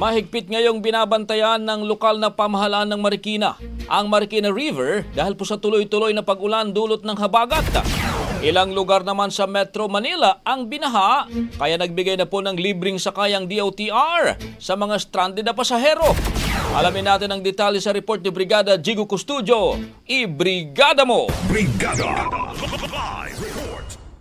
Mahigpit ngayong binabantayan ng lokal na pamahalaan ng Marikina ang Marikina River dahil po sa tuloy-tuloy na pag-ulan dulot ng habagat. Ilang lugar naman sa Metro Manila ang binaha kaya nagbigay na po ng libreng sakay ang DOTR sa mga stranded na pasahero. Alamin natin ang detalye sa report ni Brigada Jigo Custodio. I-brigada mo! Brigada!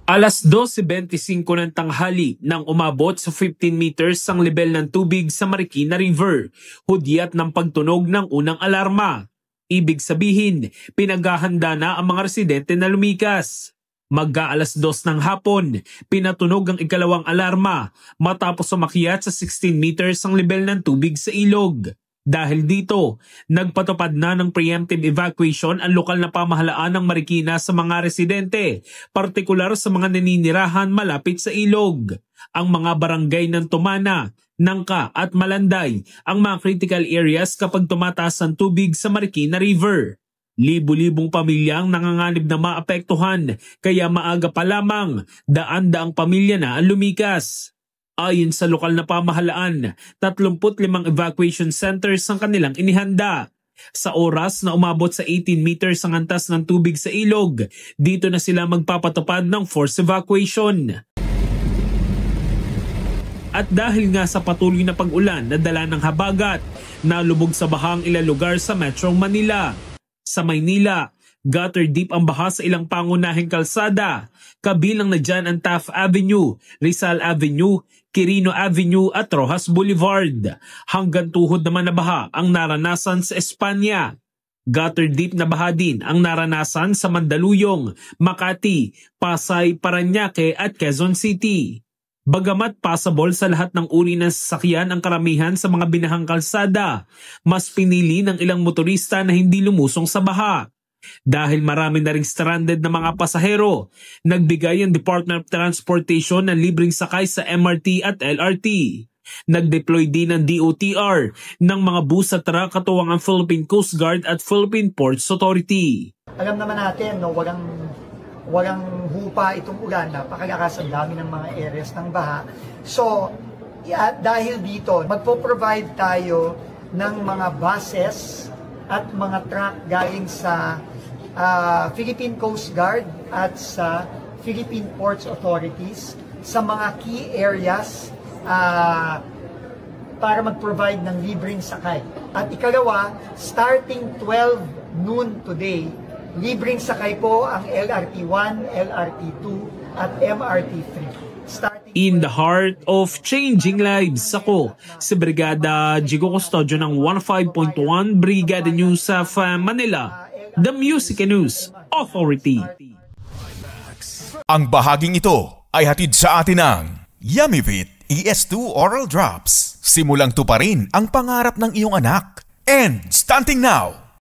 Alas 12:25 ng tanghali nang umabot sa 15 meters ang lebel ng tubig sa Marikina River, hudyat ng pagtunog ng unang alarma. Ibig sabihin, pinaghahanda na ang mga residente na lumikas. Magka-alas 2 ng hapon, pinatunog ang ikalawang alarma matapos umakyat sa 16 meters ang lebel ng tubig sa ilog. Dahil dito, nagpatupad na ng preemptive evacuation ang lokal na pamahalaan ng Marikina sa mga residente, partikular sa mga naninirahan malapit sa ilog. Ang mga barangay ng Tumana, Nangka at Malanday ang mga critical areas kapag tumataas ang tubig sa Marikina River. Libu-libong pamilyang nanganganib na maapektuhan kaya maaga pa lamang daan-daang pamilya na ang lumikas. Ayon sa lokal na pamahalaan, 35 evacuation centers ang kanilang inihanda. Sa oras na umabot sa 18 meters ang antas ng tubig sa ilog, dito na sila magpapatupad ng forced evacuation. At dahil nga sa patuloy na pag-ulan na dala ng habagat, nalubog sa bahang ilang lugar sa Metro Manila. Sa Maynila, gutter deep ang baha sa ilang pangunahing kalsada, kabilang na dyan ang Taft Avenue, Rizal Avenue, Quirino Avenue at Rojas Boulevard. Hanggang tuhod naman na baha ang naranasan sa Espanya. Gutter deep na baha din ang naranasan sa Mandaluyong, Makati, Pasay, Parañaque at Quezon City. Bagamat passable sa lahat ng uri ng sasakyan ang karamihan sa mga binahang kalsada, mas pinili ng ilang motorista na hindi lumusong sa baha. Dahil marami na ring stranded na mga pasahero, nagbigay ang Department of Transportation ng libreng sakay sa MRT at LRT. Nag-deploy din ng DOTR ng mga bus at truck katuwang ang Philippine Coast Guard at Philippine Ports Authority. Alam naman natin, no, walang hupa itong ulan, napakalakas ang dami ng mga areas ng baha. So, dahil dito, magpo-provide tayo ng mga buses at mga truck galing sa Philippine Coast Guard at sa Philippine Ports Authorities sa mga key areas para mag-provide ng libreng sakay. At ikalawa, starting 12 noon today, libreng sakay po ang LRT1, LRT2 at MRT3. In the heart of changing lives, ako si Brigada Jigo Custodio ng 15.1 Brigada News of Manila, the Music and News Authority. Ang bahaging ito ay hatid sa atin ng Yummyvit ES2 Oral Drops. Simulang tuparin ang pangarap ng iyong anak. And stunting now!